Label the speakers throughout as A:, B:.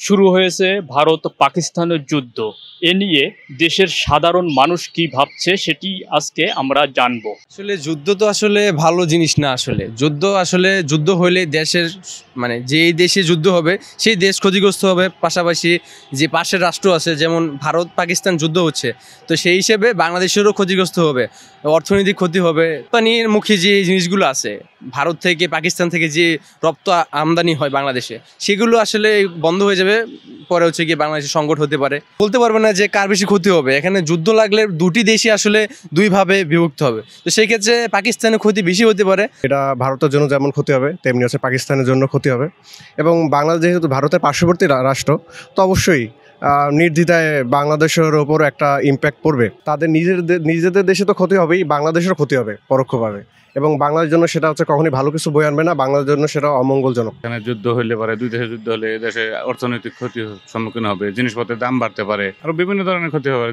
A: শুরু হয়েছে ভারত পাকিস্তানের যুদ্ধ। এ নিয়ে দেশের সাধারণ মানুষ কি ভাবছে সেটি আজকে আমরা জানবো।
B: আসলে যুদ্ধ তো আসলে ভালো জিনিস না। আসলে যুদ্ধ হইলে দেশের মানে যেই দেশে যুদ্ধ হবে সেই দেশ ক্ষতিগ্রস্ত হবে, পাশাপাশি যে পাশের রাষ্ট্র আছে যেমন ভারত পাকিস্তান যুদ্ধ হচ্ছে, তো সেই হিসেবে বাংলাদেশেরও ক্ষতিগ্রস্ত হবে, অর্থনৈতিক ক্ষতি হবে। রপ্তানির মুখী যে জিনিসগুলো আছে ভারত থেকে পাকিস্তান থেকে যে রপ্ত আমদানি হয় বাংলাদেশে, সেগুলো আসলে বন্ধ হয়ে যাবে। পরে হচ্ছে গিয়ে বাংলাদেশের সংকট হতে পারে। বলতে পারবে না যে কার বেশি ক্ষতি হবে। এখানে যুদ্ধ লাগলে দুটি দেশই আসলে দুইভাবে বিভক্ত হবে, তো সেই ক্ষেত্রে পাকিস্তানের ক্ষতি বেশি হতে পারে।
C: এটা ভারতের জন্য যেমন ক্ষতি হবে তেমনি হচ্ছে পাকিস্তানের জন্য ক্ষতি হবে। এবং বাংলাদেশ যেহেতু ভারতের পার্শ্ববর্তী রাষ্ট্র, তো অবশ্যই নির্দ্বিধায় বাংলাদেশের ওপর একটা ইম্প্যাক্ট পড়বে। তাদের নিজেদের দেশে তো ক্ষতি হবেই, বাংলাদেশের ক্ষতি হবে পরোক্ষভাবে। এবং বাংলাদেশের জন্য সেটা হচ্ছে কখনই ভালো কিছু বয়ে আনবে না, বাংলাদেশের জন্য সেটা অমঙ্গলজনক।
D: এখানে যুদ্ধ হইলে পারে, দুই দেশে যুদ্ধ হলে দেশে অর্থনৈতিক ক্ষতির সম্মুখীন হবে, জিনিসপত্রের দাম বাড়তে পারে, আরো বিভিন্ন ধরনের ক্ষতি হবে।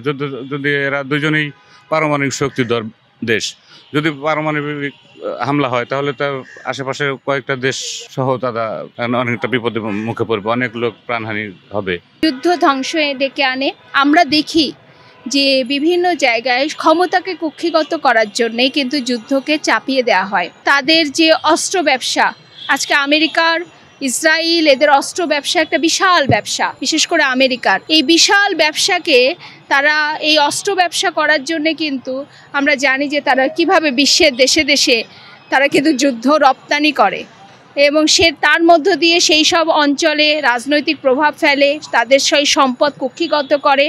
D: যদি এরা দুজনেই পারমাণবিক শক্তিধর দেশ, যদি পারমাণবিক হামলা হয় তাহলে তার আশেপাশে কয়েকটা দেশ সহ তারা অনেকটা বিপদের মুখে পড়বে, অনেক লোক প্রাণহানি হবে।
E: যুদ্ধ ধ্বংস ডেকে আনে। আমরা দেখি যে বিভিন্ন জায়গায় ক্ষমতাকে কুক্ষিগত করার জন্যই কিন্তু যুদ্ধকে চাপিয়ে দেওয়া হয়। তাদের যে অস্ত্র ব্যবসা, আজকে আমেরিকার, ইসরায়েল, এদের অস্ত্র ব্যবসা একটা বিশাল ব্যবসা, বিশেষ করে আমেরিকার এই বিশাল ব্যবসাকে তারা এই অস্ত্র ব্যবসা করার জন্য কিন্তু আমরা জানি যে তারা কিভাবে বিশ্বের দেশে দেশে তারা কিন্তু যুদ্ধ রপ্তানি করে এবং তার মধ্য দিয়ে সেই সব অঞ্চলে রাজনৈতিক প্রভাব ফেলে, তাদের সেই সম্পদ কুক্ষিগত করে।